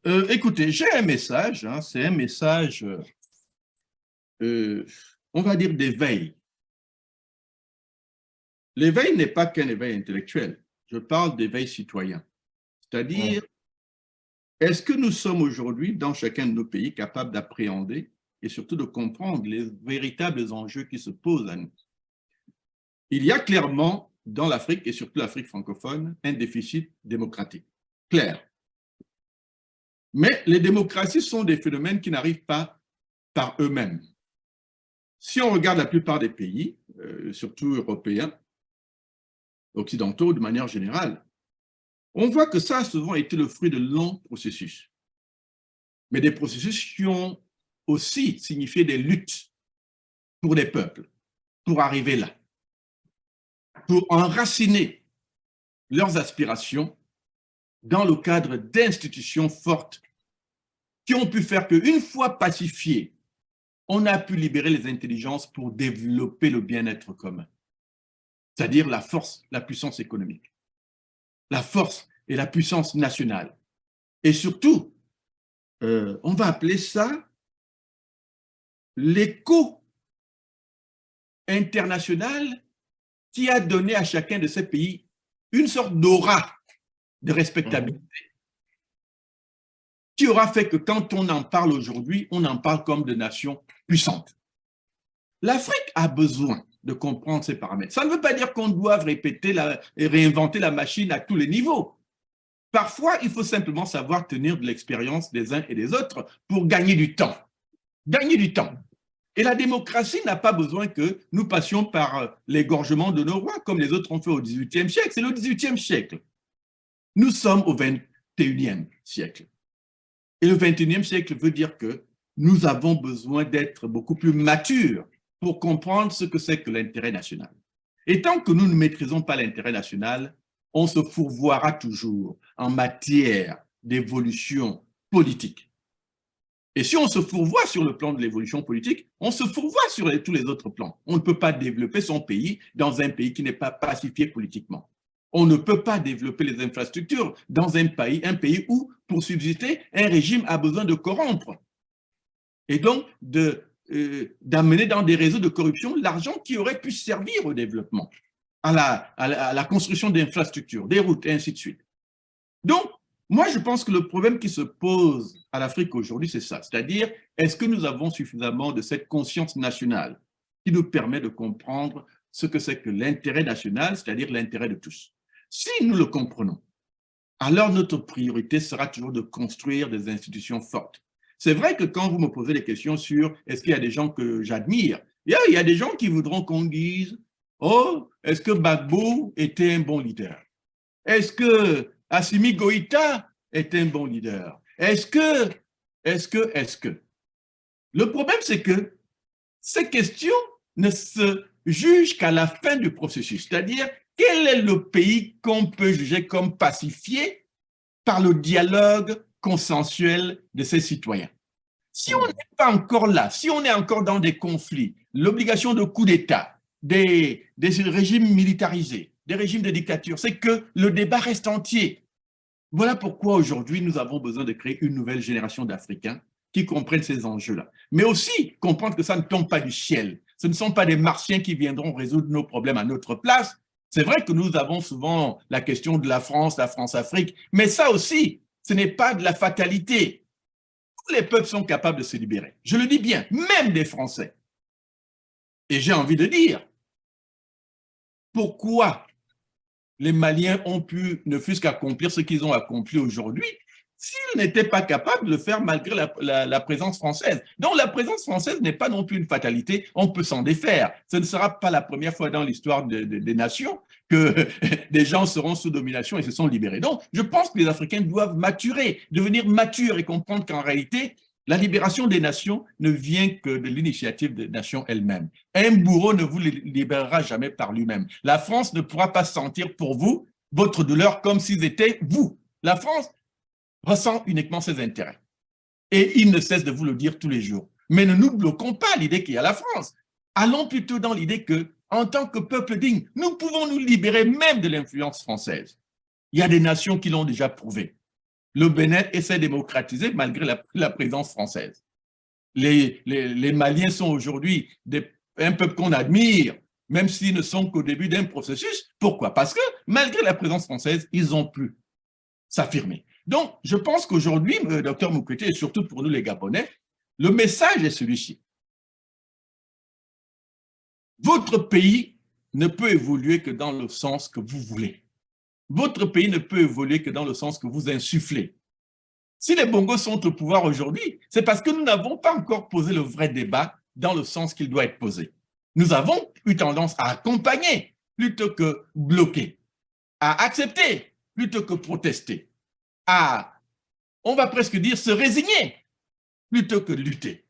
Écoutez, j'ai un message, hein, c'est un message, euh, on va dire d'éveil. L'éveil n'est pas qu'un éveil intellectuel, je parle d'éveil citoyen. Mm. C'est-à-dire, est-ce que nous sommes aujourd'hui, dans chacun de nos pays, capables d'appréhender et surtout de comprendre les véritables enjeux qui se posent à nous? Il y a clairement, dans l'Afrique et surtout l'Afrique francophone, un déficit démocratique. Clair. Mais les démocraties sont des phénomènes qui n'arrivent pas par eux-mêmes. Si on regarde la plupart des pays, surtout européens, occidentaux de manière générale, on voit que ça a souvent été le fruit de longs processus, mais des processus qui ont aussi signifié des luttes pour les peuples, pour arriver là, pour enraciner leurs aspirations dans le cadre d'institutions fortes qui ont pu faire qu'une fois pacifiées, on a pu libérer les intelligences pour développer le bien-être commun, c'est-à-dire la force, la puissance économique, la force et la puissance nationale. Et surtout, on va appeler ça l'écho international qui a donné à chacun de ces pays une sorte d'aura de respectabilité, Mhm. qui aura fait que quand on en parle aujourd'hui, on en parle comme de nations puissantes. L'Afrique a besoin de comprendre ces paramètres. Ça ne veut pas dire qu'on doit répéter et réinventer la machine à tous les niveaux. Parfois, il faut simplement savoir tenir de l'expérience des uns et des autres pour gagner du temps. Gagner du temps. Et la démocratie n'a pas besoin que nous passions par l'égorgement de nos rois, comme les autres ont fait au XVIIIe siècle. C'est le XVIIIe siècle. Nous sommes au XXIe siècle. Et le XXIe siècle veut dire que nous avons besoin d'être beaucoup plus matures pour comprendre ce que c'est que l'intérêt national. Et tant que nous ne maîtrisons pas l'intérêt national, on se fourvoiera toujours en matière d'évolution politique. Et si on se fourvoie sur le plan de l'évolution politique, on se fourvoie sur tous les autres plans. On ne peut pas développer son pays dans un pays qui n'est pas pacifié politiquement. On ne peut pas développer les infrastructures dans un pays où, pour subsister, un régime a besoin de corrompre. Et donc, d'amener dans des réseaux de corruption l'argent qui aurait pu servir au développement, à la construction d'infrastructures, des routes, et ainsi de suite. Donc, moi, je pense que le problème qui se pose à l'Afrique aujourd'hui, c'est ça. C'est-à-dire, est-ce que nous avons suffisamment de cette conscience nationale qui nous permet de comprendre ce que c'est que l'intérêt national, c'est-à-dire l'intérêt de tous? Si nous le comprenons, alors notre priorité sera toujours de construire des institutions fortes. C'est vrai que quand vous me posez des questions sur est-ce qu'il y a des gens que j'admire, il y a des gens qui voudront qu'on dise, oh, est-ce que Gbagbo était un bon leader? Est-ce que Assimi Goïta est un bon leader? Est-ce que? Le problème, c'est que ces questions ne se jugent qu'à la fin du processus, c'est-à-dire quel est le pays qu'on peut juger comme pacifié par le dialogue consensuel de ses citoyens. Si on Mm. n'est pas encore là, si on est encore dans des conflits, l'obligation de coup d'État, des régimes militarisés, des régimes de dictature, c'est que le débat reste entier. Voilà pourquoi aujourd'hui nous avons besoin de créer une nouvelle génération d'Africains qui comprennent ces enjeux-là. Mais aussi comprendre que ça ne tombe pas du ciel. Ce ne sont pas des Martiens qui viendront résoudre nos problèmes à notre place. C'est vrai que nous avons souvent la question de la France-Afrique, mais ça aussi, ce n'est pas de la fatalité. Tous les peuples sont capables de se libérer. Je le dis bien, même des Français. Et j'ai envie de dire, pourquoi les Maliens ont pu ne fût-ce qu'accomplir ce qu'ils ont accompli aujourd'hui, s'ils n'étaient pas capables de le faire malgré la présence française. Donc la présence française n'est pas non plus une fatalité, on peut s'en défaire. Ce ne sera pas la première fois dans l'histoire des nations que des gens seront sous domination et se sont libérés. Donc je pense que les Africains doivent maturer, devenir matures et comprendre qu'en réalité, la libération des nations ne vient que de l'initiative des nations elles-mêmes. Un bourreau ne vous libérera jamais par lui-même. La France ne pourra pas sentir pour vous votre douleur comme si c'était vous. La France ressent uniquement ses intérêts. Et il ne cesse de vous le dire tous les jours. Mais ne nous bloquons pas l'idée qu'il y a la France. Allons plutôt dans l'idée que, en tant que peuple digne, nous pouvons nous libérer même de l'influence française. Il y a des nations qui l'ont déjà prouvé. Le Bénin essaie de démocratiser malgré la présence française. Les Maliens sont aujourd'hui un peuple qu'on admire, même s'ils ne sont qu'au début d'un processus. Pourquoi? Parce que malgré la présence française, ils ont pu s'affirmer. Donc, je pense qu'aujourd'hui, docteur Mukwege, et surtout pour nous les Gabonais, le message est celui-ci. Votre pays ne peut évoluer que dans le sens que vous voulez. Votre pays ne peut évoluer que dans le sens que vous insufflez. Si les Bongos sont au pouvoir aujourd'hui, c'est parce que nous n'avons pas encore posé le vrai débat dans le sens qu'il doit être posé. Nous avons eu tendance à accompagner plutôt que bloquer, à accepter plutôt que protester, à, on va presque dire, se résigner plutôt que lutter.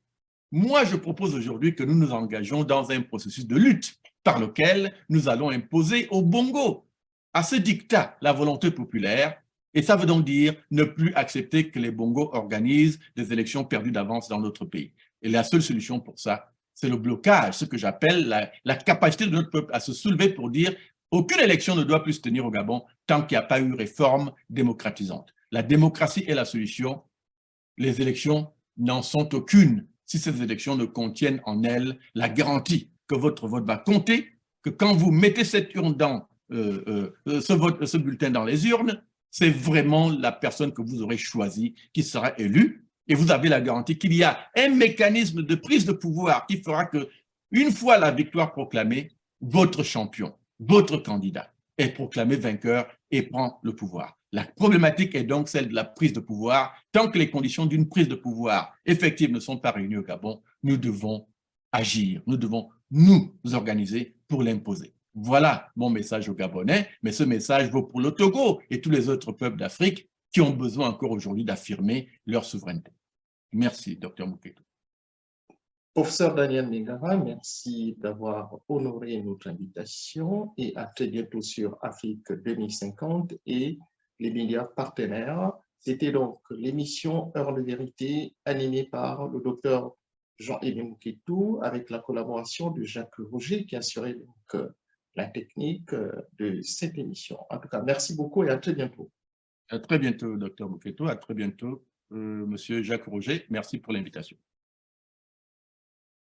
Moi, je propose aujourd'hui que nous nous engageons dans un processus de lutte par lequel nous allons imposer au Bongo, à ce dictat, la volonté populaire. Et ça veut donc dire ne plus accepter que les Bongos organisent des élections perdues d'avance dans notre pays. Et la seule solution pour ça, c'est le blocage, ce que j'appelle la capacité de notre peuple à se soulever pour dire aucune élection ne doit plus se tenir au Gabon tant qu'il n'y a pas eu réforme démocratisante. La démocratie est la solution. Les élections n'en sont aucune si ces élections ne contiennent en elles la garantie que votre vote va compter, que quand vous mettez cette urne dans ce bulletin dans les urnes, c'est vraiment la personne que vous aurez choisie qui sera élue. Et vous avez la garantie qu'il y a un mécanisme de prise de pouvoir qui fera que, une fois la victoire proclamée, votre champion, votre candidat est proclamé vainqueur et prend le pouvoir. La problématique est donc celle de la prise de pouvoir. Tant que les conditions d'une prise de pouvoir effective ne sont pas réunies au Gabon, nous devons agir, nous devons nous organiser pour l'imposer. Voilà mon message aux Gabonais, mais ce message vaut pour le Togo et tous les autres peuples d'Afrique qui ont besoin encore aujourd'hui d'affirmer leur souveraineté. Merci, Dr Mukwege. Professeur Daniel Ningara, merci d'avoir honoré notre invitation et à très bientôt sur Afrique 2050 et les médias partenaires. C'était donc l'émission Heure de vérité animée par le docteur Jean-Aimé Mouketou avec la collaboration de Jacques Roger qui assurait donc la technique de cette émission. En tout cas, merci beaucoup et à très bientôt. À très bientôt, docteur Mouketou. À très bientôt, monsieur Jacques Roger. Merci pour l'invitation.